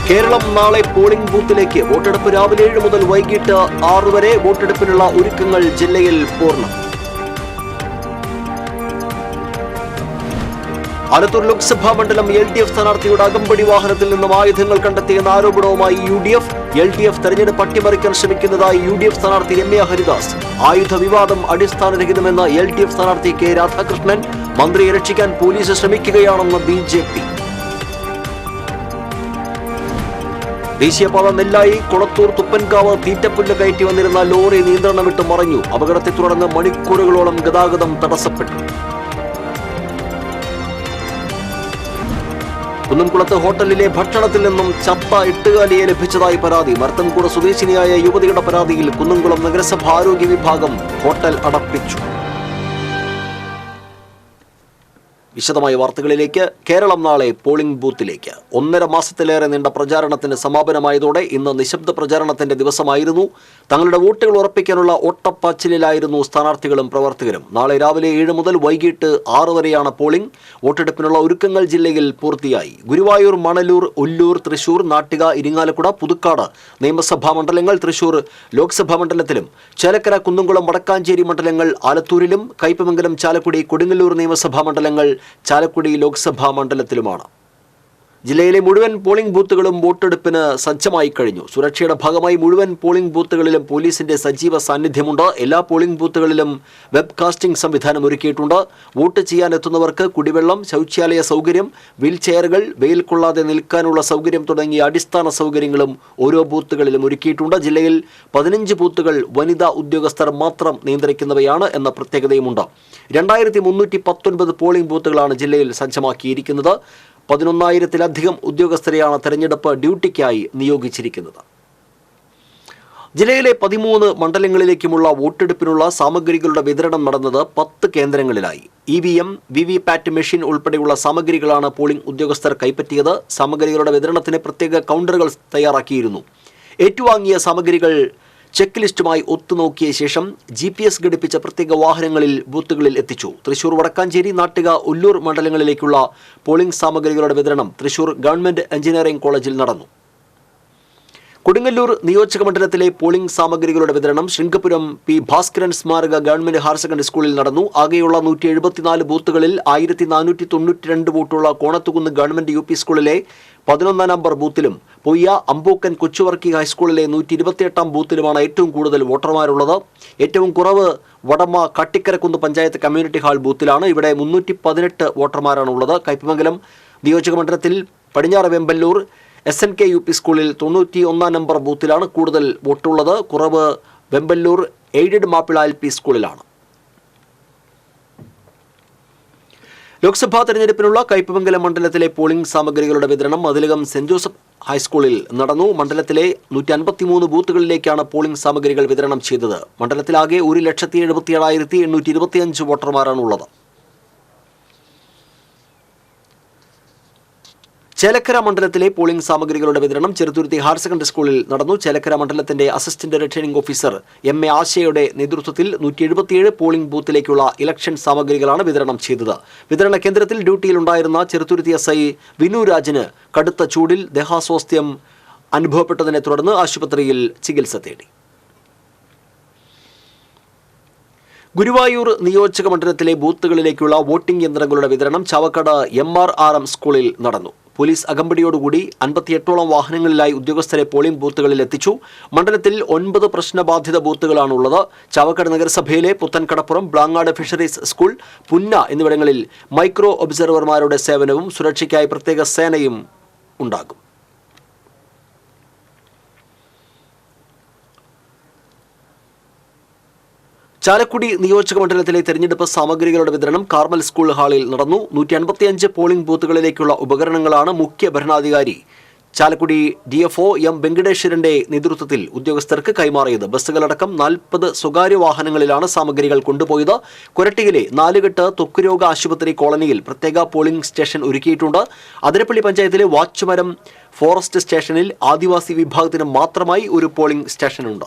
കേരളം നാളെ പോളിംഗ് ബൂത്തിലേക്ക്. വോട്ടെടുപ്പ് രാവിലെ 7 മുതൽ വൈകിട്ട് 6 വരെ. വോട്ടെടുപ്പിനുള്ള ഒരുക്കങ്ങൾ ജില്ലയിൽ പൂർണ്ണം. ആലത്തൂർ ലോക്സഭാ മണ്ഡലം LDF സ്ഥാനാർത്ഥിയുടെ അകമ്പടി വാഹനത്തിൽ നിന്നും ആയുധങ്ങൾ കണ്ടെത്തിയെന്ന ആരോപണവുമായി UDF. LDF തെരഞ്ഞെടുപ്പ് അട്ടിമറിക്കാൻ ശ്രമിക്കുന്നതായി UDF സ്ഥാനാർത്ഥി രമ്യ ഹരിദാസ്. ആയുധ വിവാദം അടിസ്ഥാനരഹിതമെന്ന LDF സ്ഥാനാർത്ഥി K രാധാകൃഷ്ണൻ. മന്ത്രിയെ രക്ഷിക്കാൻ പോലീസ് ശ്രമിക്കുകയാണെന്ന് BJP. ദേശീയപാത നെല്ലായി കൊളത്തൂർ തുപ്പൻകാവ് തീറ്റപ്പുല്ല് കയറ്റി വന്നിരുന്ന ലോറി നിയന്ത്രണം വിട്ട് മറിഞ്ഞു. അപകടത്തെ തുടർന്ന് മണിക്കൂറുകളോളം ഗതാഗതം തടസ്സപ്പെട്ടു. കുന്നംകുളത്ത് ഹോട്ടലിലെ ഭക്ഷണത്തിൽ നിന്നും ചത്ത എട്ടുകാലിയെ ലഭിച്ചതായി പരാതി. മരത്തൻകൂട് സ്വദേശിനിയായ യുവതിയുടെ പരാതിയിൽ കുന്നംകുളം നഗരസഭ ആരോഗ്യ വിഭാഗം ഹോട്ടൽ അടപ്പിച്ചു. വിശദമായ വാർത്തകളിലേക്ക്. കേരളം നാളെ പോളിംഗ് ബൂത്തിലേക്ക്. 1.5 മാസത്തിലേറെ നീണ്ട പ്രചാരണത്തിന് സമാപനമായതോടെ ഇന്ന് നിശബ്ദ പ്രചാരണത്തിന്റെ ദിവസമായിരുന്നു. തങ്ങളുടെ വോട്ടുകൾ ഉറപ്പിക്കാനുള്ള ഓട്ടപ്പാച്ചിലായിരുന്നു സ്ഥാനാർത്ഥികളും പ്രവർത്തകരും. നാളെ രാവിലെ 7 മുതൽ വൈകിട്ട് 6 വരെയാണ് പോളിംഗ്. വോട്ടെടുപ്പിനുള്ള ഒരുക്കങ്ങൾ ജില്ലയിൽ പൂർത്തിയായി. ഗുരുവായൂർ, മണലൂർ, ഒല്ലൂർ, തൃശൂർ, നാട്ടിക, ഇരിങ്ങാലക്കുട, പുതുക്കാട് നിയമസഭാ മണ്ഡലങ്ങൾ തൃശൂർ ലോക്സഭാ മണ്ഡലത്തിലും, ചേലക്കര, കുന്നംകുളം, വടക്കാഞ്ചേരി മണ്ഡലങ്ങൾ ആലത്തൂരിലും, കയ്പമംഗലം, ചാലക്കുടി, കൊടുങ്ങല്ലൂർ നിയമസഭാ മണ്ഡലങ്ങൾ ചാലക്കുടി ലോക്സഭാ മണ്ഡലത്തിലുമാണ്. ജില്ലയിലെ മുഴുവൻ പോളിംഗ് ബൂത്തുകളും വോട്ടെടുപ്പിന് സജ്ജമായി കഴിഞ്ഞു. സുരക്ഷയുടെ ഭാഗമായി മുഴുവൻ പോളിംഗ് ബൂത്തുകളിലും പോലീസിന്റെ സജീവ സാന്നിധ്യമുണ്ട്. എല്ലാ പോളിംഗ് ബൂത്തുകളിലും വെബ് കാസ്റ്റിംഗ് സംവിധാനം ഒരുക്കിയിട്ടുണ്ട്. വോട്ട് ചെയ്യാനെത്തുന്നവർക്ക് കുടിവെള്ളം, ശൗചാലയ സൗകര്യം, വീൽ ചെയറുകൾ, വെയിൽ കൊള്ളാതെ നിൽക്കാനുള്ള സൗകര്യം തുടങ്ങിയ അടിസ്ഥാന സൗകര്യങ്ങളും ഓരോ ബൂത്തുകളിലും ഒരുക്കിയിട്ടുണ്ട്. ജില്ലയിൽ 15 ബൂത്തുകൾ വനിതാ ഉദ്യോഗസ്ഥർ മാത്രം നിയന്ത്രിക്കുന്നവയാണ് എന്ന പ്രത്യേകതയുമുണ്ട്. 2319 പോളിംഗ് ബൂത്തുകളാണ് ജില്ലയിൽ സജ്ജമാക്കിയിരിക്കുന്നത്. 11,000-ലധികം ഉദ്യോഗസ്ഥരെയാണ് തെരഞ്ഞെടുപ്പ് ഡ്യൂട്ടിക്കായി നിയോഗിച്ചിരിക്കുന്നത്. ജില്ലയിലെ 13 മണ്ഡലങ്ങളിലേക്കുമുള്ള വോട്ടെടുപ്പിനുള്ള സാമഗ്രികളുടെ വിതരണം നടന്നത് 10 കേന്ദ്രങ്ങളിലായി. EVM, VVPAT മെഷീൻ ഉൾപ്പെടെയുള്ള സാമഗ്രികളാണ് പോളിംഗ് ഉദ്യോഗസ്ഥർ കൈപ്പറ്റിയത്. സാമഗ്രികളുടെ വിതരണത്തിന് പ്രത്യേക കൗണ്ടറുകൾ തയ്യാറാക്കിയിരുന്നു. ഏറ്റുവാങ്ങിയ സാമഗ്രികൾ ചെക്ക് ലിസ്റ്റുമായി ഒത്തുനോക്കിയ ശേഷം GPS ഘടിപ്പിച്ച പ്രത്യേക വാഹനങ്ങളിൽ ബൂത്തുകളിൽ എത്തിച്ചു. തൃശൂർ, വടക്കാഞ്ചേരി, നാട്ടിക, ഒല്ലൂർ മണ്ഡലങ്ങളിലേക്കുള്ള പോളിംഗ് സാമഗ്രികളുടെ വിതരണം തൃശൂർ ഗവൺമെന്റ് എഞ്ചിനീയറിംഗ് കോളേജിൽ നടന്നു. കൊടുങ്ങല്ലൂർ നിയോജക മണ്ഡലത്തിലെ പോളിംഗ് സാമഗ്രികളുടെ വിതരണം ശൃംഗപുരം P. ഭാസ്കരൻ സ്മാരക ഗവൺമെന്റ് ഹയർ സെക്കൻഡറി സ്കൂളിൽ നടന്നു. ആകെയുള്ള 174 ബൂത്തുകളിൽ 1492 വോട്ടുള്ള കോണത്തുകുന്ന് ഗവൺമെന്റ് UP സ്കൂളിലെ 11 നമ്പർ ബൂത്തിലും പൊയ്യ, അമ്പൂക്കൻ, കൊച്ചുവർക്കി ഹൈസ്കൂളിലെ 128 ബൂത്തിലുമാണ് ഏറ്റവും കൂടുതൽ വോട്ടർമാരുള്ളത്. ഏറ്റവും കുറവ് വടമ കാട്ടിക്കരക്കുന്ന് പഞ്ചായത്ത് കമ്മ്യൂണിറ്റി ഹാൾ ബൂത്തിലാണ്. ഇവിടെ 318 വോട്ടർമാരാണുള്ളത്. കയ്പമംഗലം നിയോജക മണ്ഡലത്തിൽ പടിഞ്ഞാറ് വെമ്പല്ലൂർ SNK UP സ്കൂളിൽ 91 നമ്പർ ബൂത്തിലാണ് കൂടുതൽ വോട്ടുള്ളത്. കുറവ് വെമ്പല്ലൂർ എയ്ഡഡ് മാപ്പിള LP സ്കൂളിലാണ്. ലോക്സഭാ തെരഞ്ഞെടുപ്പിനുള്ള കയ്പമംഗലം മണ്ഡലത്തിലെ പോളിംഗ് സാമഗ്രികളുടെ വിതരണം മതിലകം സെന്റ് ജോസഫ് ഹൈസ്കൂളിൽ നടന്നു. മണ്ഡലത്തിലെ 153 ബൂത്തുകളിലേക്കാണ് പോളിംഗ് സാമഗ്രികൾ വിതരണം ചെയ്തത്. മണ്ഡലത്തിലാകെ 1,77,825 വോട്ടർമാരാണുള്ളത്. ചേലക്കര മണ്ഡലത്തിലെ പോളിംഗ് സാമഗ്രികളുടെ വിതരണം ചെറുതുരുത്തി ഹയർ സെക്കൻഡറി സ്കൂളിൽ നടന്നു. ചേലക്കര മണ്ഡലത്തിന്റെ അസിസ്റ്റന്റ് റിട്ടേണിംഗ് ഓഫീസർ MA ആശയുടെ നേതൃത്വത്തിൽ 177 പോളിംഗ് ബൂത്തിലേക്കുള്ള ഇലക്ഷൻ സാമഗ്രികളാണ് വിതരണം ചെയ്തത്. വിതരണ കേന്ദ്രത്തിൽ ഡ്യൂട്ടിയിലുണ്ടായിരുന്ന ചെറുതുരുത്തി SI വിനു രാജിന് കടുത്ത ചൂടിൽ ദേഹാസ്വാസ്ഥ്യം അനുഭവപ്പെട്ടതിനെ തുടർന്ന് ആശുപത്രിയിൽ ചികിത്സ തേടി. ഗുരുവായൂർ നിയോജക മണ്ഡലത്തിലെ ബൂത്തുകളിലേക്കുള്ള വോട്ടിംഗ് യന്ത്രങ്ങളുടെ വിതരണം ചാവക്കാട് MRRM സ്കൂളിൽ നടന്നു. പോലീസ് അകമ്പടിയോടുകൂടി 58ഓളം വാഹനങ്ങളിലായി ഉദ്യോഗസ്ഥരെ പോളിംഗ് ബൂത്തുകളിൽ എത്തിച്ചു. മണ്ഡലത്തിൽ 9 പ്രശ്നബാധിത ബൂത്തുകളാണുള്ളത്. ചാവക്കാട് നഗരസഭയിലെ പുത്തൻകടപ്പുറം, ബ്ലാങ്ങാട് ഫിഷറീസ് സ്കൂൾ, പുന്ന എന്നിവിടങ്ങളിൽ മൈക്രോ ഒബ്സർവർമാരുടെ സേവനവും സുരക്ഷയ്ക്കായി പ്രത്യേക സേനയും ഉണ്ടാകും. ചാലക്കുടി നിയോജക മണ്ഡലത്തിലെ തെരഞ്ഞെടുപ്പ് സാമഗ്രികളുടെ വിതരണം കാർമൽ സ്കൂൾ ഹാളിൽ നടന്നു. 155 പോളിംഗ് ബൂത്തുകളിലേക്കുള്ള ഉപകരണങ്ങളാണ് മുഖ്യ ഭരണാധികാരി ചാലക്കുടി DFO M. വെങ്കടേശ്വരന്റെ നേതൃത്വത്തിൽ ഉദ്യോഗസ്ഥർക്ക് കൈമാറിയത്. ബസ്സുകളടക്കം 40 സ്വകാര്യ വാഹനങ്ങളിലാണ് സാമഗ്രികൾ കൊണ്ടുപോയത്. കൊരട്ടിയിലെ 4 ത്വക്കുരോഗ ആശുപത്രി കോളനിയിൽ പ്രത്യേക പോളിംഗ് സ്റ്റേഷൻ ഒരുക്കിയിട്ടുണ്ട്. അതിരപ്പള്ളി പഞ്ചായത്തിലെ വാച്ചുമരം ഫോറസ്റ്റ് സ്റ്റേഷനിൽ ആദിവാസി വിഭാഗത്തിന് മാത്രമായി ഒരു പോളിംഗ് സ്റ്റേഷനുണ്ട്.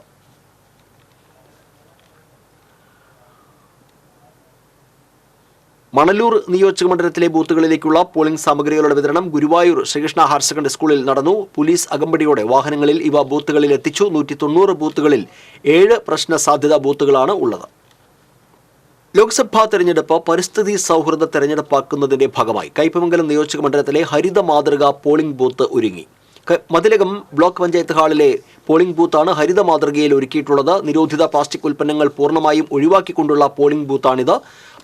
മണലൂർ നിയോജകമണ്ഡലത്തിലെ ബൂത്തുകളിലേക്കുള്ള പോളിംഗ് സാമഗ്രികളുടെ വിതരണം ഗുരുവായൂർ ശ്രീകൃഷ്ണ ഹയർ സെക്കൻഡറി സ്കൂളിൽ നടന്നു. പോലീസ് അകമ്പടിയോടെ വാഹനങ്ങളിൽ ഇവ ബൂത്തുകളിൽ എത്തിച്ചു. 190 ബൂത്തുകളിൽ 7 പ്രശ്ന സാധ്യതാ ബൂത്തുകളാണ് ഉള്ളത്. ലോക്സഭാ തെരഞ്ഞെടുപ്പ് പരിസ്ഥിതി സൗഹൃദ തെരഞ്ഞെടുപ്പാക്കുന്നതിന്റെ ഭാഗമായി കയ്പമംഗലം നിയോജകമണ്ഡലത്തിലെ ഹരിത മാതൃക പോളിംഗ് ബൂത്ത് ഒരുങ്ങി. മതിലകം ബ്ലോക്ക് പഞ്ചായത്ത് ഹാളിലെ പോളിംഗ് ബൂത്താണ് ഹരിത മാതൃകയിൽ ഒരുക്കിയിട്ടുള്ളത്. നിരോധിത പ്ലാസ്റ്റിക് ഉൽപ്പന്നങ്ങൾ പൂർണ്ണമായും ഒഴിവാക്കിക്കൊണ്ടുള്ള പോളിംഗ് ബൂത്താണിത്.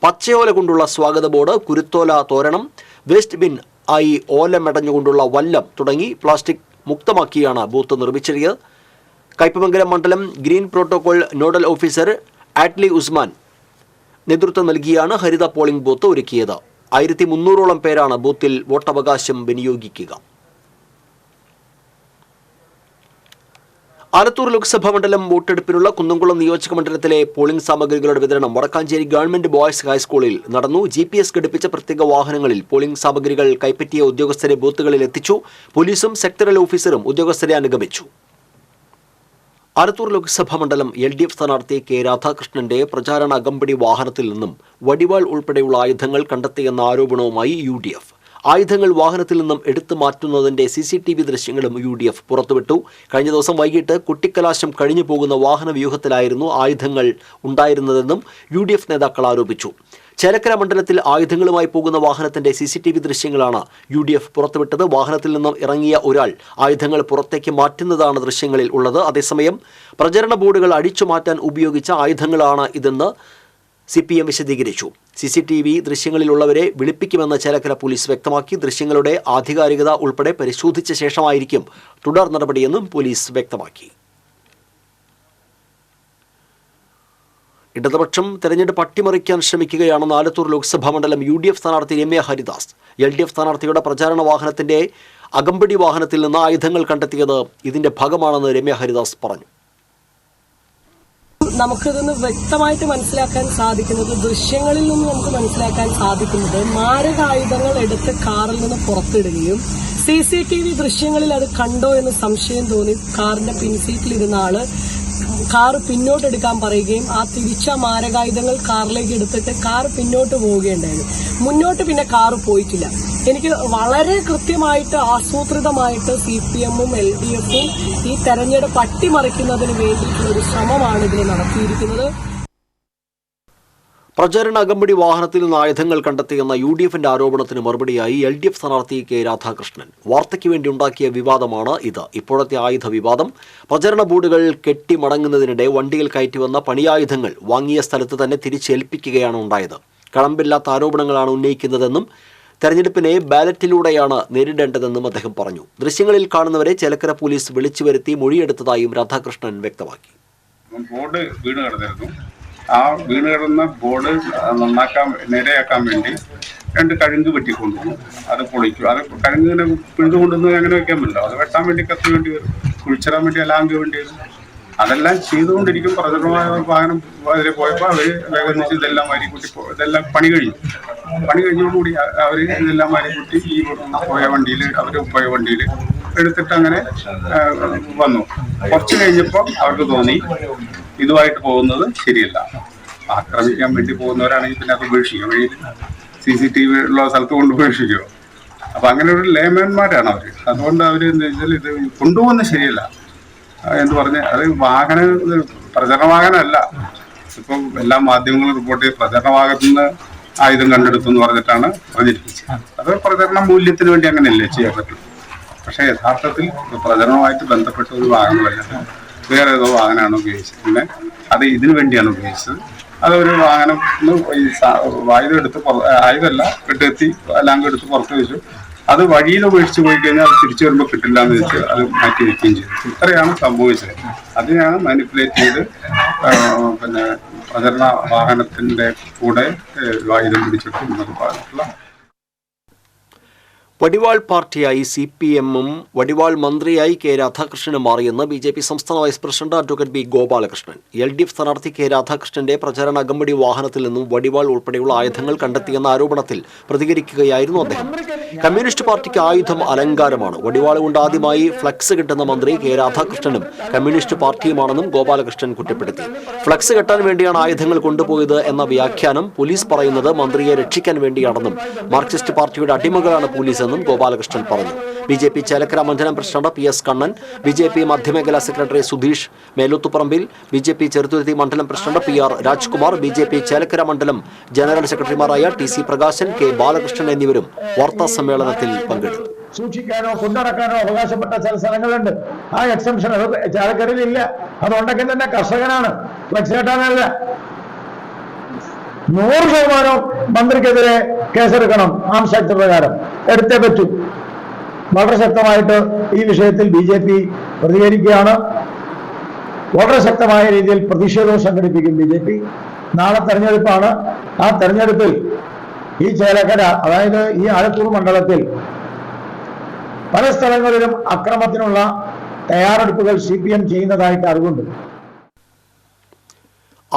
പച്ചയോല കൊണ്ടുള്ള സ്വാഗത ബോർഡ്, കുരുത്തോല തോരണം, വേസ്റ്റ് ബിൻ ആയി ഓല മെടഞ്ഞുകൊണ്ടുള്ള വല്ലം തുടങ്ങി പ്ലാസ്റ്റിക് മുക്തമാക്കിയാണ് ബൂത്ത് നിർമ്മിച്ചത്. കയ്പമംഗലം മണ്ഡലം green protocol nodal officer Attlee Usman നേതൃത്വം നൽകിയാണ് ഹരിത പോളിംഗ് ബൂത്ത് ഒരുക്കിയത്. 1300ഓളം പേരാണ് ബൂത്തിൽ വോട്ടവകാശം വിനിയോഗിക്കുക. ആലത്തൂർ ലോക്സഭാ മണ്ഡലം വോട്ടെടുപ്പിനുള്ള കുന്നംകുളം നിയോജക മണ്ഡലത്തിലെ പോളിംഗ് സാമഗ്രികളുടെ വിതരണം വടക്കാഞ്ചേരി ഗവൺമെന്റ് ബോയ്സ് ഹൈസ്കൂളിൽ നടന്നു. GPS ഘടിപ്പിച്ച പ്രത്യേക വാഹനങ്ങളിൽ പോളിംഗ് സാമഗ്രികൾ കൈപ്പറ്റിയ ഉദ്യോഗസ്ഥരെ ബൂത്തുകളിൽ എത്തിച്ചു. പോലീസും സെക്ടറൽ ഓഫീസറും ഉദ്യോഗസ്ഥരെ അനുഗമിച്ചു. ആലത്തൂർ ലോക്സഭാ മണ്ഡലം LDF സ്ഥാനാർത്ഥി K. രാധാകൃഷ്ണന്റെ പ്രചാരണ അകമ്പടി വാഹനത്തിൽ നിന്നും വടിവാൾ ഉൾപ്പെടെയുള്ള ആയുധങ്ങൾ കണ്ടെത്തിയെന്ന ആരോപണവുമായി UDF. ആയുധങ്ങൾ വാഹനത്തിൽ നിന്നും എടുത്തു മാറ്റുന്നതിന്റെ CCTV ദൃശ്യങ്ങളും UDF പുറത്തുവിട്ടു. കഴിഞ്ഞ ദിവസം വൈകിട്ട് കുട്ടിക്കലാശം കഴിഞ്ഞു പോകുന്ന വാഹന വ്യൂഹത്തിലായിരുന്നു ആയുധങ്ങൾ ഉണ്ടായിരുന്നതെന്നും UDF നേതാക്കൾ ആരോപിച്ചു. ചേലക്കര മണ്ഡലത്തിൽ ആയുധങ്ങളുമായി പോകുന്ന വാഹനത്തിന്റെ CCTV ദൃശ്യങ്ങളാണ് UDF പുറത്തുവിട്ടത്. വാഹനത്തിൽ നിന്നും ഇറങ്ങിയ ഒരാൾ ആയുധങ്ങൾ പുറത്തേക്ക് മാറ്റുന്നതാണ് ദൃശ്യങ്ങളിൽ ഉള്ളത്. അതേസമയം പ്രചരണ ബോർഡുകൾ അടിച്ചു മാറ്റാൻ ഉപയോഗിച്ച ആയുധങ്ങളാണ് ഇതെന്ന് CPM വിശദീകരിച്ചു. CCTV ദൃശ്യങ്ങളിലുള്ളവരെ വിളിപ്പിക്കുമെന്ന് ചേലക്കര പോലീസ് വ്യക്തമാക്കി. ദൃശ്യങ്ങളുടെ ആധികാരികത ഉൾപ്പെടെ പരിശോധിച്ച ശേഷമായിരിക്കും തുടർ നടപടിയെന്നും പോലീസ് വ്യക്തമാക്കി. ഇടതുപക്ഷം തെരഞ്ഞെടുപ്പ് അട്ടിമറിക്കാൻ ശ്രമിക്കുകയാണെന്ന് ആലത്തൂർ ലോക്സഭാ മണ്ഡലം UDF സ്ഥാനാർത്ഥി രമ്യ ഹരിദാസ്. LDF സ്ഥാനാർത്ഥിയുടെ പ്രചാരണ വാഹനത്തിന്റെ അകമ്പടി വാഹനത്തിൽ നിന്ന് ആയുധങ്ങൾ കണ്ടെത്തിയത് ഇതിന്റെ ഭാഗമാണെന്ന് രമ്യ ഹരിദാസ് പറഞ്ഞു. നമുക്കിതൊന്ന് വ്യക്തമായിട്ട് മനസ്സിലാക്കാൻ സാധിക്കുന്നത്, ദൃശ്യങ്ങളിൽ നിന്ന് നമുക്ക് മനസ്സിലാക്കാൻ സാധിക്കുന്നത്, മാരകായുധങ്ങൾ എടുത്ത് കാറിൽ നിന്ന് പുറത്തിടുകയും CCTV ദൃശ്യങ്ങളിൽ അത് കണ്ടോ എന്ന് സംശയം തോന്നി കാറിന്റെ പിൻസീറ്റിലിരുന്ന ആള് കാർ പിന്നോട്ടെടുക്കാൻ പറയുകയും ആ തിരിച്ച മാരകായുധങ്ങൾ കാറിലേക്ക് എടുത്തിട്ട് കാർ പിന്നോട്ട് പോവുകയുണ്ടായിരുന്നു. മുന്നോട്ട് പിന്നെ കാർ പോയിട്ടില്ല. എനിക്ക് വളരെ കൃത്യമായിട്ട് ആസൂത്രിതമായിട്ട് CPM-ഉം LDF-ഉം ഈ തെരഞ്ഞെടുപ്പ് അട്ടിമറിക്കുന്നതിന് വേണ്ടിയിട്ടുള്ള ഒരു ശ്രമമാണ് ഇതിൽ നടത്തിയിരിക്കുന്നത്. പ്രചാരണ അകമ്പടി വാഹനത്തിൽ നിന്ന് ആയുധങ്ങൾ കണ്ടെത്തിയെന്ന UDF-ന്റെ ആരോപണത്തിന് മറുപടിയായി LDF സ്ഥാനാർത്ഥി K. രാധാകൃഷ്ണൻ. വാർത്തയ്ക്ക് വേണ്ടി ഉണ്ടാക്കിയ വിവാദമാണ് ഇത്. ഇപ്പോഴത്തെ ആയുധ വിവാദം പ്രചരണ ബോർഡുകൾ കെട്ടിമടങ്ങുന്നതിനിടെ വണ്ടിയിൽ കയറ്റിവന്ന പണിയായുധങ്ങൾ വാങ്ങിയ സ്ഥലത്ത് തന്നെ തിരിച്ചേൽപ്പിക്കുകയാണ് ഉണ്ടായത്. കഴമ്പില്ലാത്ത ആരോപണങ്ങളാണ് ഉന്നയിക്കുന്നതെന്നും തെരഞ്ഞെടുപ്പിനെ ബാലറ്റിലൂടെയാണ് നേരിടേണ്ടതെന്നും അദ്ദേഹം പറഞ്ഞു. ദൃശ്യങ്ങളിൽ കാണുന്നവരെ ചേലക്കര പോലീസ് വിളിച്ചു വരുത്തി മൊഴിയെടുത്തതായും രാധാകൃഷ്ണൻ വ്യക്തമാക്കി. ബോർഡ് വീണ് കിടന്നിരുന്നു. ആ വീണ് കിടന്ന ബോർഡ് നന്നാക്കാൻ നേരെയാക്കാൻ വേണ്ടി 2 കഴുങ്ക് വെട്ടിക്കൊണ്ടുവന്നു. അത് പൊളിക്കും. അത് കഴുങ്ങിനെ പിഴുതുകൊണ്ടുവന്ന് അങ്ങനെ വെക്കാൻ പറ്റില്ല. അത് വെട്ടാൻ വേണ്ടി കത്തി വേണ്ടി വരും, കുഴിച്ചിടാൻ വേണ്ടി അലാങ്ക് വേണ്ടി വരും. അതെല്ലാം ചെയ്തുകൊണ്ടിരിക്കും. പ്രചരണമായ വാഹനം അതിൽ പോയപ്പോൾ അവർ വേഗം വെച്ച് ഇതെല്ലാം മാരിക്കൂട്ടി ഇതെല്ലാം പണി കഴിഞ്ഞോടുകൂടി അവർ ഇതെല്ലാം മാരിക്കൂട്ടി ഈ പോയ വണ്ടിയിൽ എടുത്തിട്ട് അങ്ങനെ വന്നു. കുറച്ച് കഴിഞ്ഞപ്പോൾ അവർക്ക് തോന്നി ഇതുമായിട്ട് പോകുന്നത് ശരിയല്ല. ആക്രമിക്കാൻ വേണ്ടി പോകുന്നവരാണെങ്കിൽ പിന്നെ അത് ഉപേക്ഷിക്കും. വഴിയിൽ CCTV ഉള്ള സ്ഥലത്ത് കൊണ്ട് ഉപേക്ഷിക്കുമോ? അപ്പം അങ്ങനെ ഒരു ലേമാൻമാരാണ് അവർ. അതുകൊണ്ട് അവർ എന്താ വെച്ചാൽ ഇത് കൊണ്ടുപോകുന്നത് ശരിയല്ല എന്ന് പറഞ്ഞ് അത് പ്രചരണ വാഹനമല്ല. ഇപ്പം എല്ലാ മാധ്യമങ്ങളും റിപ്പോർട്ട് ചെയ്ത് പ്രചരണ വാഹനത്തിൽ നിന്ന് ആയുധം കണ്ടെടുത്തു എന്ന് പറഞ്ഞിട്ടാണ് പ്രചരിപ്പിച്ചത്. അത് പ്രചരണ മൂല്യത്തിന് വേണ്ടി അങ്ങനെയല്ലേ ചെയ്യാൻ പറ്റുള്ളൂ. പക്ഷേ യഥാർത്ഥത്തിൽ പ്രചരണവുമായിട്ട് ബന്ധപ്പെട്ട ഒരു വാഹനമല്ല, വേറെ ഏതോ വാഹനമാണ് ഉപയോഗിച്ചത്. പിന്നെ അത് ഇതിനു വേണ്ടിയാണ് ഉപയോഗിച്ചത്. അതൊരു വാഹനം ആയുധമല്ല കെട്ടിയെത്തി എല്ലാം എടുത്ത് പുറത്ത് വെച്ചു. അത് വഴിയിൽ ഉപേക്ഷിച്ച് പോയി കഴിഞ്ഞാൽ അത് തിരിച്ചു വരുമ്പോൾ കിട്ടില്ല എന്ന് വെച്ച് അത് മാറ്റി വയ്ക്കുകയും ചെയ്തു. ഇത്രയാണ് സംഭവിച്ചത്. അതിനെയാണ് മാനിപ്പുലേറ്റ് ചെയ്ത് പിന്നെ പ്രചരണ വാഹനത്തിന്റെ കൂടെ ആയുധം പിടിച്ചിട്ടുണ്ടെന്ന് പറഞ്ഞിട്ടുള്ള. വടിവാൾ പാർട്ടിയായി CPM-ഉം വടിവാൾ മന്ത്രിയായി K. രാധാകൃഷ്ണനും മാറിയെന്ന് BJP സംസ്ഥാന vice president advocate B. Gopalakrishnan. LDF സ്ഥാനാർത്ഥി K. രാധാകൃഷ്ണന്റെ പ്രചാരണ അകമ്പടി വാഹനത്തിൽ നിന്നും വടിവാൾ ഉൾപ്പെടെയുള്ള ആയുധങ്ങൾ കണ്ടെത്തിയെന്ന ആരോപണത്തിൽ പ്രതികരിക്കുകയായിരുന്നു അദ്ദേഹം. കമ്മ്യൂണിസ്റ്റ് പാർട്ടിക്ക് ആയുധം അലങ്കാരമാണ്. വടിവാള് കൊണ്ട് ആദ്യമായി ഫ്ലക്സ് കെട്ടുന്ന മന്ത്രി കെ രാധാകൃഷ്ണനും കമ്മ്യൂണിസ്റ്റ് പാർട്ടിയുമാണെന്നും ഗോപാലകൃഷ്ണൻ കുറ്റപ്പെടുത്തി. ഫ്ലക്സ് കെട്ടാൻ വേണ്ടിയാണ് ആയുധങ്ങൾ കൊണ്ടുപോയത് എന്ന വ്യാഖ്യാനം പോലീസ് പറയുന്നത് മന്ത്രിയെ രക്ഷിക്കാൻ വേണ്ടിയാണെന്നും മാർക്സിസ്റ്റ് പാർട്ടിയുടെ അടിമകളാണ് പോലീസെന്നും ഗോപാലകൃഷ്ണൻ പറഞ്ഞു. BJP ചേലക്കര മണ്ഡലം പ്രസിഡന്റ് PS കണ്ണൻ, BJP മധ്യമേഖലാ സെക്രട്ടറി സുധീഷ് മേലുത്തുപറമ്പിൽ, BJP ചെറുതുരുത്തി മണ്ഡലം president PR Rajkumar, BJP Chelakkara മണ്ഡലം ജനറൽ സെക്രട്ടറിമാരായ TC പ്രകാശൻ, K ബാലകൃഷ്ണൻ എന്നിവരും വാർത്താ സമ്മേളനത്തിൽ പങ്കെടുത്തു. സൂക്ഷിക്കാനോ കൊണ്ടുനടക്കാനോ അവകാശപ്പെട്ട ചില സ്ഥലങ്ങളുണ്ട്. ആ എക്സംഷൻ അത് ചാലക്കരയിലില്ല. അതുണ്ടെങ്കിൽ തന്നെ കർഷകനാണ്, ഫ്ലക്സ് കെട്ടാനല്ല. 100% മന്ത്രിക്കെതിരെ കേസെടുക്കണം. ആംസ് ആക്ട് പ്രകാരം എടുത്തേ പറ്റൂ. വളരെ ശക്തമായിട്ട് ഈ വിഷയത്തിൽ BJP പ്രതികരിക്കുകയാണ്. വളരെ ശക്തമായ രീതിയിൽ പ്രതിഷേധവും സംഘടിപ്പിക്കും BJP. നാളെ തെരഞ്ഞെടുപ്പാണ്. ആ തെരഞ്ഞെടുപ്പിൽ ഈ ചേലക്കര, അതായത് ഈ ആലത്തൂർ മണ്ഡലത്തിൽ പല സ്ഥലങ്ങളിലും അക്രമത്തിനുള്ള തയ്യാറെടുപ്പുകൾ CPM ചെയ്യുന്നതായിട്ട് അറിവുണ്ട്.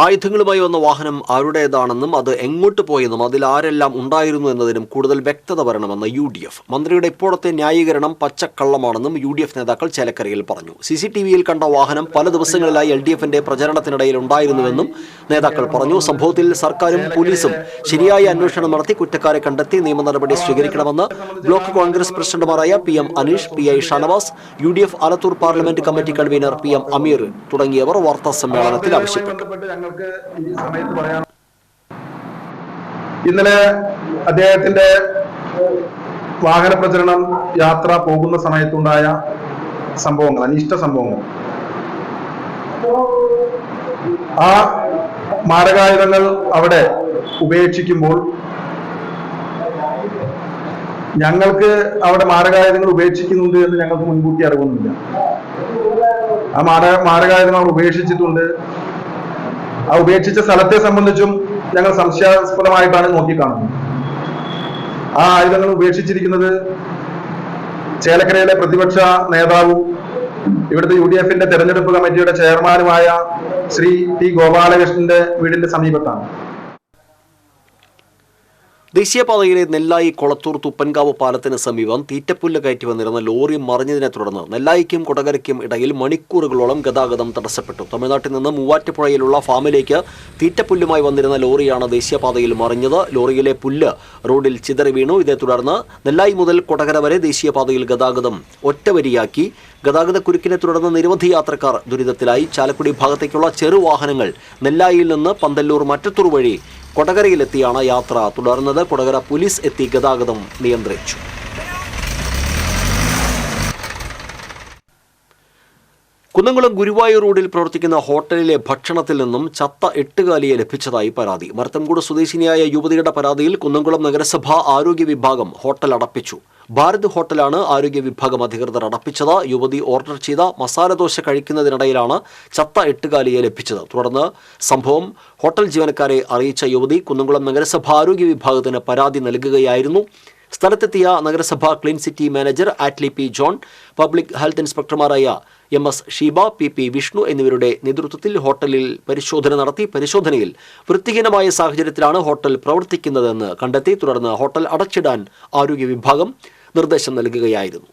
ആയുധങ്ങളുമായി വന്ന വാഹനം ആരുടേതാണെന്നും അത് എങ്ങോട്ട് പോയെന്നും അതിൽ ആരെല്ലാം ഉണ്ടായിരുന്നു എന്നതിനും കൂടുതൽ വ്യക്തത വരണമെന്ന് UDF. മന്ത്രിയുടെ ഇപ്പോഴത്തെ ന്യായീകരണം പച്ചക്കള്ളമാണെന്നും UDF നേതാക്കൾ ചേലക്കരയിൽ പറഞ്ഞു. CCTVയിൽ കണ്ട വാഹനം പല ദിവസങ്ങളിലായി LDFന്റെ പ്രചരണത്തിനിടയിൽ ഉണ്ടായിരുന്നുവെന്നും നേതാക്കൾ പറഞ്ഞു. സംഭവത്തിൽ സർക്കാരും പോലീസും ശരിയായ അന്വേഷണം നടത്തി കുറ്റക്കാരെ കണ്ടെത്തി നിയമ നടപടി സ്വീകരിക്കണമെന്ന് ബ്ലോക്ക് കോൺഗ്രസ് പ്രസിഡന്റുമാരായ PM Aneesh, PI Shanavas, UDF Alathur parliament committee convener PM Ameer തുടങ്ങിയവർ വാർത്താ സമ്മേളനത്തിൽ ആവശ്യപ്പെട്ടു. ഈ സമയത്ത് പറയാം, ഇന്നലെ അദ്ദേഹത്തിന്റെ വാഹന പ്രചരണം യാത്ര പോകുന്ന സമയത്തുണ്ടായ സംഭവങ്ങൾ, അനിഷ്ട സംഭവങ്ങൾ, ആ മാരകായുധങ്ങൾ അവിടെ ഉപേക്ഷിക്കുമ്പോൾ ഞങ്ങൾക്ക് അവിടെ മാരകായുധങ്ങൾ ഉപേക്ഷിക്കുന്നുണ്ട് എന്ന് ഞങ്ങൾക്ക് മുൻകൂട്ടി അറിവൊന്നുമില്ല. ആ മാരകായുധങ്ങൾ ഉപേക്ഷിച്ചിട്ടുണ്ട്. ആ ഉപേക്ഷിച്ച സ്ഥലത്തെ സംബന്ധിച്ചും ഞങ്ങൾ സംശയാസ്പദമായിട്ടാണ് നോക്കിക്കാണുന്നത്. ആ ആയുധങ്ങൾ ഉപേക്ഷിച്ചിരിക്കുന്നത് ചേലക്കരയിലെ പ്രതിപക്ഷ നേതാവും ഇവിടുത്തെ UDFന്റെ തെരഞ്ഞെടുപ്പ് കമ്മിറ്റിയുടെ ചെയർമാനുമായ ശ്രീ T ഗോപാലകൃഷ്ണന്റെ വീടിന്റെ സമീപത്താണ്. ദേശീയപാതയിലെ നെല്ലായി കൊളത്തൂർ തുപ്പൻകാവ് പാലത്തിന് സമീപം തീറ്റപ്പുല്ല് കയറ്റി വന്നിരുന്ന ലോറി മറിഞ്ഞതിനെ തുടർന്ന് നെല്ലായിക്കും കൊടകരയ്ക്കും ഇടയിൽ മണിക്കൂറുകളോളം ഗതാഗതം തടസ്സപ്പെട്ടു. തമിഴ്നാട്ടിൽ നിന്ന് മൂവാറ്റുപുഴയിലുള്ള ഫാമിലേക്ക് തീറ്റപ്പുല്ലുമായി വന്നിരുന്ന ലോറിയാണ് ദേശീയപാതയിൽ മറിഞ്ഞത്. ലോറിയിലെ പുല്ല് റോഡിൽ ചിതറി വീണു. ഇതേ തുടർന്ന് നെല്ലായി മുതൽ കൊടകര വരെ ദേശീയപാതയിൽ ഗതാഗതം ഒറ്റവരിയാക്കി. ഗതാഗതക്കുരുക്കിനെ തുടർന്ന് നിരവധി യാത്രക്കാർ ദുരിതത്തിലായി. ചാലക്കുടി ഭാഗത്തേക്കുള്ള ചെറുവാഹനങ്ങൾ നെല്ലായിയിൽ നിന്ന് പന്തല്ലൂർ മറ്റത്തൂർ വഴി കൊടകരയിലെത്തിയാണ് യാത്ര തുടർന്നത്. കൊടകര പോലീസ് എത്തി ഗതാഗതം നിയന്ത്രിച്ചു. കുന്നംകുളം ഗുരുവായൂർ റോഡിൽ പ്രവർത്തിക്കുന്ന ഹോട്ടലിലെ ഭക്ഷണത്തിൽ നിന്നും ചത്ത 8 കാലിയെ ലഭിച്ചതായി പരാതി. മരത്തൻകൂട് സ്വദേശിനിയായ യുവതിയുടെ പരാതിയിൽ കുന്നംകുളം നഗരസഭ ആരോഗ്യ വിഭാഗം ഹോട്ടൽ അടപ്പിച്ചു. ഭാരത് ഹോട്ടലാണ് ആരോഗ്യ വിഭാഗം അധികൃതർ അടപ്പിച്ചത്. യുവതി ഓർഡർ ചെയ്ത മസാലദോശ കഴിക്കുന്നതിനിടയിലാണ് ചത്ത 8 കാലിയെ ലഭിച്ചത്. തുടർന്ന് സംഭവം ഹോട്ടൽ ജീവനക്കാരെ അറിയിച്ച യുവതി കുന്നംകുളം നഗരസഭ ആരോഗ്യ വിഭാഗത്തിന് പരാതി നൽകുകയായിരുന്നു. സ്ഥലത്തെത്തിയ നഗരസഭ clean city manager Attli P John, public health ഇൻസ്പെക്ടർമാരായ MS ഷീബ, PP വിഷ്ണു എന്നിവരുടെ നേതൃത്വത്തിൽ ഹോട്ടലിൽ പരിശോധന നടത്തി. പരിശോധനയിൽ വൃത്തിഹീനമായ സാഹചര്യത്തിലാണ് ഹോട്ടൽ പ്രവർത്തിക്കുന്നതെന്ന് കണ്ടെത്തി. തുടർന്ന് ഹോട്ടൽ അടച്ചിടാൻ ആരോഗ്യ വിഭാഗം നിർദ്ദേശം നൽകുകയായിരുന്നു.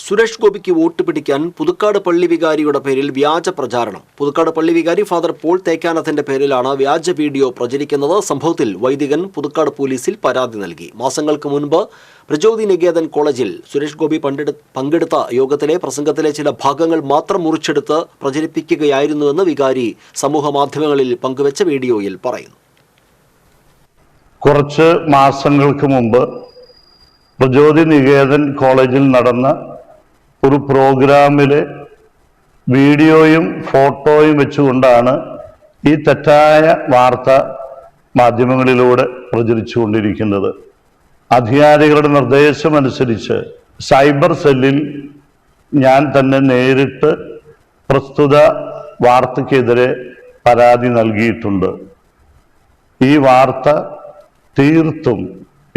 സുരേഷ് ഗോപിക്ക് വോട്ട് പിടിക്കാൻ പുതുക്കാട് പള്ളി വികാരിയുടെ പേരിൽ വ്യാജ പ്രചാരണം. പുതുക്കാട് പള്ളി വികാരി ഫാദർ പോൾ തേക്കാനത്തിന്റെ പേരിലാണ് വ്യാജ വീഡിയോ പ്രചരിക്കുന്നത്. സംഭവത്തിൽ വൈദികൻ പുതുക്കാട് പോലീസിൽ പരാതി നൽകി. മാസങ്ങൾക്ക് മുൻപ് പ്രചോദി നികേതൻ കോളേജിൽ സുരേഷ് ഗോപി പങ്കെടുത്ത യോഗത്തിലെ പ്രസംഗത്തിലെ ചില ഭാഗങ്ങൾ മാത്രം മുറിച്ചെടുത്ത് പ്രചരിപ്പിക്കുകയായിരുന്നുവെന്ന് വികാരി സമൂഹ മാധ്യമങ്ങളിൽ പങ്കുവച്ച വീഡിയോയിൽ പറയുന്നു. കുറച്ച് മാസങ്ങൾക്ക് മുമ്പ് പ്രചോദി നികേതൻ കോളേജിൽ നടന്ന ഒരു പ്രോഗ്രാമിലെ വീഡിയോയും ഫോട്ടോയും വെച്ചുകൊണ്ടാണ് ഈ തെറ്റായ വാർത്ത മാധ്യമങ്ങളിലൂടെ പ്രചരിച്ചുകൊണ്ടിരിക്കുന്നത്. അധികാരികളുടെ നിർദ്ദേശമനുസരിച്ച് സൈബർ സെല്ലിൽ ഞാൻ തന്നെ നേരിട്ട് പ്രസ്തുത വാർത്തയ്ക്കെതിരെ പരാതി നൽകിയിട്ടുണ്ട്. ഈ വാർത്ത തീർത്തും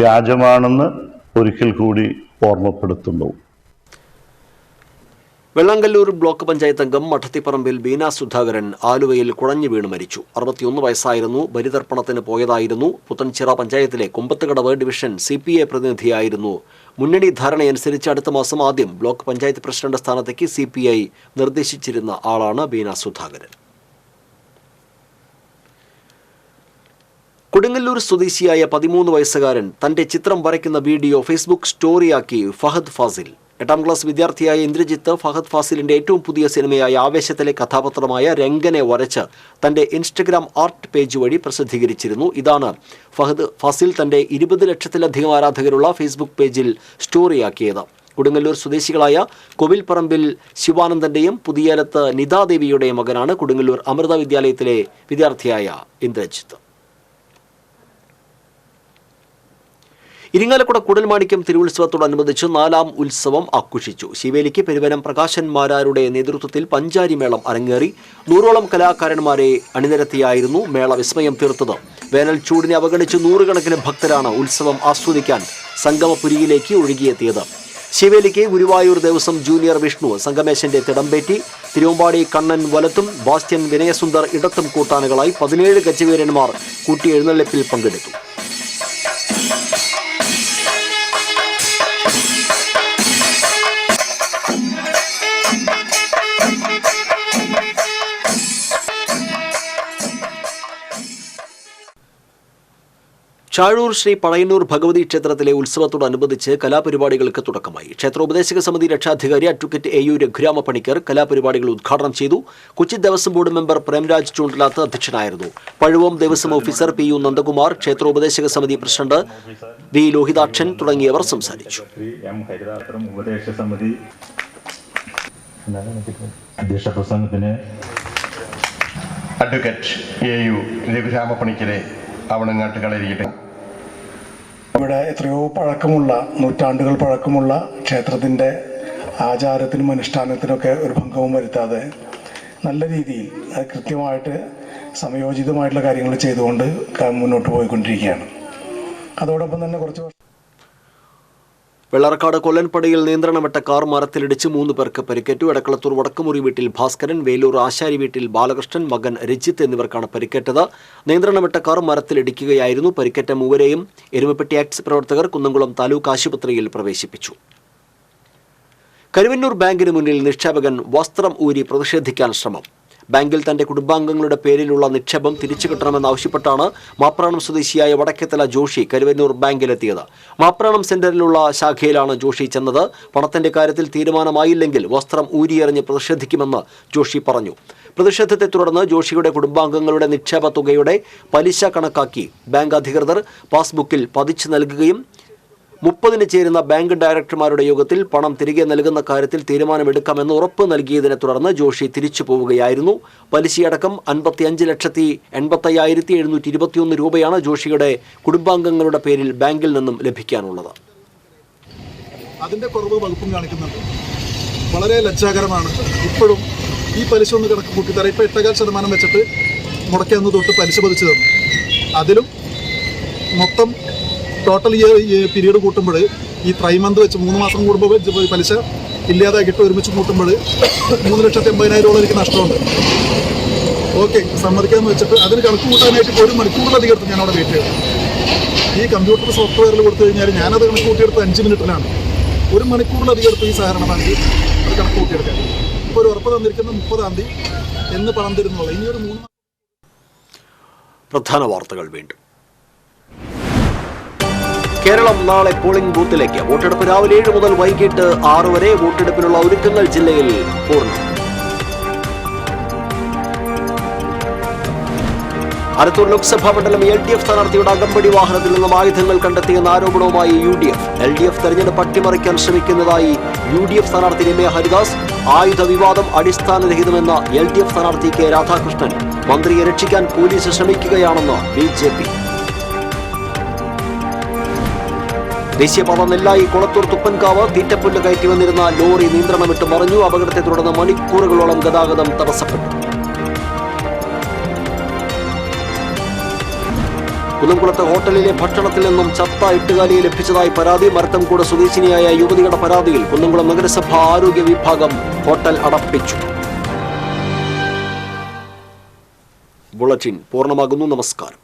വ്യാജമാണെന്ന് ഒരിക്കൽ കൂടി ഓർമ്മപ്പെടുത്തുന്നു. വെള്ളാങ്കല്ലൂർ ബ്ലോക്ക് പഞ്ചായത്ത് അംഗം മഠത്തിപ്പറമ്പിൽ ബീന സുധാകരൻ ആലുവയിൽ കുഴഞ്ഞു വീണ് മരിച്ചു. 61 വയസ്സായിരുന്നു. ബലിതർപ്പണത്തിന് പോയതായിരുന്നു. പുത്തൻചിറ പഞ്ചായത്തിലെ കുമ്പത്തുകടവ് ഡിവിഷൻ CPA പ്രതിനിധിയായിരുന്നു മുന്നണി ധാരണയനുസരിച്ച് അടുത്ത മാസം ആദ്യം ബ്ലോക്ക് പഞ്ചായത്ത് പ്രസിഡന്റ് സ്ഥാനത്തേക്ക് CPI നിർദ്ദേശിച്ചിരുന്ന ആളാണ് ബീന സുധാകരൻ. കൊടുങ്ങല്ലൂർ സ്വദേശിയായ 13 വയസ്സുകാരൻ തന്റെ ചിത്രം വരയ്ക്കുന്ന വീഡിയോ ഫേസ്ബുക്ക് സ്റ്റോറിയാക്കി ഫഹദ് ഫാസിൽ. 8ാം ക്ലാസ് വിദ്യാർത്ഥിയായ ഇന്ദ്രജിത്ത് ഫഹദ് ഫാസിലിന്റെ ഏറ്റവും പുതിയ സിനിമയായ ആവേശത്തിലെ കഥാപാത്രമായ രംഗനെ വരച്ച് തന്റെ ഇൻസ്റ്റഗ്രാം ആർട്ട് പേജ് വഴി പ്രസിദ്ധീകരിച്ചിരുന്നു. ഇതാണ് ഫഹദ് ഫാസിൽ തന്റെ 20 ലക്ഷത്തിലധികം ആരാധകരുള്ള ഫേസ്ബുക്ക് പേജിൽ സ്റ്റോറിയാക്കിയത്. കൊടുങ്ങല്ലൂർ സ്വദേശികളായ കോവിൽപ്പറമ്പിൽ ശിവാനന്ദന്റെയും പുതിയലത്ത് നിതാദേവിയുടെയും മകനാണ് കൊടുങ്ങല്ലൂർ അമൃത വിദ്യാലയത്തിലെ വിദ്യാർത്ഥിയായ ഇന്ദ്രജിത്ത്. ഇരിങ്ങാലക്കുട കൂടൽമാണിക്യം തിരുവുത്സവത്തോടനുബന്ധിച്ച് 4ാം ഉത്സവം ആഘോഷിച്ചു. ശിവേലിക്ക് പെരുവനം പ്രകാശന്മാരാരുടെ നേതൃത്വത്തിൽ പഞ്ചാരി മേളം അരങ്ങേറി. 100ഓളം കലാകാരന്മാരെ അണിനിരത്തിയായിരുന്നു മേള വിസ്മയം തീർത്തത്. വേനൽ ചൂടിനെ അവഗണിച്ച് 100 കണക്കിന് ഭക്തരാണ് ഉത്സവം ആസ്വദിക്കാൻ സംഗമപുരിയിലേക്ക് ഒഴുകിയെത്തിയത്. ശിവേലിക്ക് ഗുരുവായൂർ ദേവസ്വം ജൂനിയർ വിഷ്ണു സംഗമേശന്റെ തിടമ്പേറ്റി. തിരുവമ്പാടി കണ്ണൻ വലത്തും ബാസ്റ്റ്യൻ വിനയസുന്ദർ ഇടത്തും കൂട്ടാനുകളായി 17 ഗജവീരന്മാർ കൂട്ടിയെഴുന്നള്ളിപ്പിൽ പങ്കെടുത്തു. ചാഴൂർ ശ്രീ പഴയന്നൂർ ഭഗവതി ക്ഷേത്രത്തിലെ ഉത്സവത്തോടനുബന്ധിച്ച് കലാപരിപാടികൾക്ക് തുടക്കമായി. ക്ഷേത്രോപദേശക സമിതി രക്ഷാധികാരി അഡ്വക്കേറ്റ് AU രഘുരാമ പണിക്കർ കലാപരിപാടികൾ ഉദ്ഘാടനം ചെയ്തു. കൊച്ചി ദേവസ്വം ബോർഡ് മെമ്പർ പ്രേംരാജ് ചൂണ്ടലാത്ത് അധ്യക്ഷനായിരുന്നു. പഴുവം ദേവസ്വം ഓഫീസർ PU നന്ദകുമാർ, ക്ഷേത്രോപദേശക സമിതി പ്രസിഡന്റ് V ലോഹിതാക്ഷൻ തുടങ്ങിയവർ സംസാരിച്ചു. അധ്യക്ഷ പ്രസംഗത്തിന് അഡ്വക്കേറ്റ് AU രഘുരാമ പണിക്കരെ അവണങ്ങാട്ടുകളരികട്ടെ. ഇവിടെ എത്രയോ പഴക്കമുള്ള, നൂറ്റാണ്ടുകൾ പഴക്കമുള്ള ക്ഷേത്രത്തിൻ്റെ ആചാരത്തിനും അനുഷ്ഠാനത്തിനൊക്കെ ഒരു ഭംഗവും വരുത്താതെ നല്ല രീതിയിൽ അത് കൃത്യമായിട്ട് സമയോചിതമായിട്ടുള്ള കാര്യങ്ങൾ ചെയ്തുകൊണ്ട് മുന്നോട്ട് പോയിക്കൊണ്ടിരിക്കുകയാണ്. അതോടൊപ്പം തന്നെ കുറച്ച് വെള്ളറക്കാട് കൊല്ലൻപടിയിൽ നിയന്ത്രണം വിട്ട കാർ മരത്തിലിടിച്ച് 3 പേർക്ക് പരിക്കേറ്റു. എടക്കളത്തൂർ വടക്കുമുറി വീട്ടിൽ ഭാസ്കരൻ, വേലൂർ ആശാരി വീട്ടിൽ ബാലകൃഷ്ണൻ, മകൻ രജിത്ത് എന്നിവർക്കാണ് പരിക്കേറ്റത്. നിയന്ത്രണം വിട്ട കാർ മരത്തിലിടിക്കുകയായിരുന്നു. പരിക്കേറ്റ 3 എരുമപ്പെട്ടി ആക്ട്സ് പ്രവർത്തകർ കുന്നംകുളം താലൂക്ക് ആശുപത്രിയിൽ പ്രവേശിപ്പിച്ചു. കരുവന്നൂർ ബാങ്കിന് മുന്നിൽ നിക്ഷേപകൻ വസ്ത്രം ഊരി പ്രതിഷേധിക്കാൻ ശ്രമം. ബാങ്കിൽ തന്റെ കുടുംബാംഗങ്ങളുടെ പേരിലുള്ള നിക്ഷേപം തിരിച്ചു കിട്ടണമെന്നാവശ്യപ്പെട്ടാണ് മാപ്രാണം സ്വദേശിയായ വടക്കേത്തല ജോഷി കരുവന്നൂർ ബാങ്കിലെത്തിയത്. മാപ്രാണം സെന്ററിലുള്ള ശാഖയിലാണ് ജോഷി ചെന്നത്. പണത്തിന്റെ കാര്യത്തിൽ തീരുമാനമായില്ലെങ്കിൽ വസ്ത്രം ഊരിയെറിഞ്ഞ് പ്രതിഷേധിക്കുമെന്ന് ജോഷി പറഞ്ഞു. പ്രതിഷേധത്തെ തുടർന്ന് ജോഷിയുടെ കുടുംബാംഗങ്ങളുടെ നിക്ഷേപ തുകയുടെ പലിശ കണക്കാക്കി ബാങ്ക് അധികൃതർ പാസ്ബുക്കിൽ പതിച്ചു നൽകുകയും 30 ചേരുന്ന ബാങ്ക് ഡയറക്ടർമാരുടെ യോഗത്തിൽ പണം തിരികെ നൽകുന്ന കാര്യത്തിൽ തീരുമാനമെടുക്കാമെന്ന് ഉറപ്പ് നൽകിയതിനെ തുടർന്ന് ജോഷി തിരിച്ചു പോവുകയായിരുന്നു. പലിശയടക്കം 55,85,721 രൂപയാണ് ജോഷിയുടെ കുടുംബാംഗങ്ങളുടെ പേരിൽ ബാങ്കിൽ നിന്നും ലഭിക്കാനുള്ളത്. അതിന്റെ കുറവ് വകുപ്പും കാണിക്കുന്നുണ്ട്. വളരെ ലജ്ജാകരമാണ്. ഇപ്പോഴും ഈ പലിശ ഒന്ന് കണക്ക് കൂട്ടിത്തരാം. ഇപ്പോൾ 8.5% വെച്ചിട്ട് മുടക്കിയന്ന് തൊട്ട് പലിശ പതിച്ചു തന്നു. അതിലും മൊത്തം ടോട്ടൽ ഈ പീരീഡ് കൂട്ടുമ്പോൾ ഈ ത്രൈമന്ത് വെച്ച് 3 മാസം കൂടുമ്പോൾ പലിശ ഇല്ലാതാക്കിയിട്ട് ഒരുമിച്ച് കൂട്ടുമ്പോൾ 3,80,000 എനിക്ക് നഷ്ടമുണ്ട്. ഓക്കെ, സമ്മതിക്കാമെന്ന് വെച്ചിട്ട് അതിന് കണക്ക് കൂട്ടാനായിട്ട് 1 മണിക്കൂറിലധികം എടുത്ത് ഞാനവിടെ വെയിറ്റ് ചെയ്തു. ഈ കമ്പ്യൂട്ടർ സോഫ്റ്റ്വെയറിൽ കൊടുത്തു കഴിഞ്ഞാൽ ഞാനത് കണക്ക് കൂട്ടിയെടുത്ത് 5 മിനിറ്റിലാണ്. 1 മണിക്കൂറിലധികം എടുത്ത് ഈ സഹകരണ ബാങ്ക് അത് കണക്ക് കൂട്ടിയെടുക്കാൻ. ഇപ്പോൾ ഒരു ഉറപ്പ് തന്നിരിക്കുന്നത് 30-ാം തീയതി എന്ന് പണം തരുന്നുള്ളൂ. ഇനി ഒരു 3 പ്രധാന വാർത്തകൾ വീണ്ടും. കേരളം നാളെ പോളിംഗ് ബൂത്തിലേക്ക്. വോട്ടെടുപ്പ് രാവിലെ 7 മുതൽ വൈകിട്ട് 6 വരെ. വോട്ടെടുപ്പിനുള്ള ഒരുക്കങ്ങൾ ജില്ലയിൽ പൂർണ്ണം. ആലത്തൂർ ലോക്സഭാ മണ്ഡലം LDF സ്ഥാനാർത്ഥിയുടെ അകമ്പടി വാഹനത്തിൽ നിന്നും ആയുധങ്ങൾ കണ്ടെത്തിയെന്ന ആരോപണവുമായി UDF. LDF തെരഞ്ഞെടുപ്പ് അട്ടിമറിക്കാൻ ശ്രമിക്കുന്നതായി UDF സ്ഥാനാർത്ഥി രമ്യ ഹരിദാസ്. ആയുധ വിവാദം അടിസ്ഥാനരഹിതമെന്ന LDF സ്ഥാനാർത്ഥി K രാധാകൃഷ്ണൻ. മന്ത്രിയെ രക്ഷിക്കാൻ പോലീസ് ശ്രമിക്കുകയാണെന്ന് BJP. ദേശീയപാത നെല്ലായി കൊളത്തൂർ തുപ്പൻകാവ് തീറ്റപ്പുല്ല് കയറ്റി വന്നിരുന്ന ലോറി നിയന്ത്രണം വിട്ട് മറിഞ്ഞു. അപകടത്തെ തുടർന്ന് മണിക്കൂറുകളോളം ഗതാഗതം തടസ്സപ്പെട്ടു. കുന്നംകുളത്ത് ഹോട്ടലിലെ ഭക്ഷണത്തിൽ നിന്നും ചത്ത എട്ടുകാലിയെ ലഭിച്ചതായി പരാതി. മരത്തംകൂട് സ്വദേശിനിയായ യുവതിയുടെ പരാതിയിൽ കുന്നംകുളം നഗരസഭ ആരോഗ്യ വിഭാഗം ഹോട്ടൽ അടപ്പിച്ചു. ബുള്ളറ്റിൻ പൂർണ്ണമാകുന്നു. നമസ്കാരം.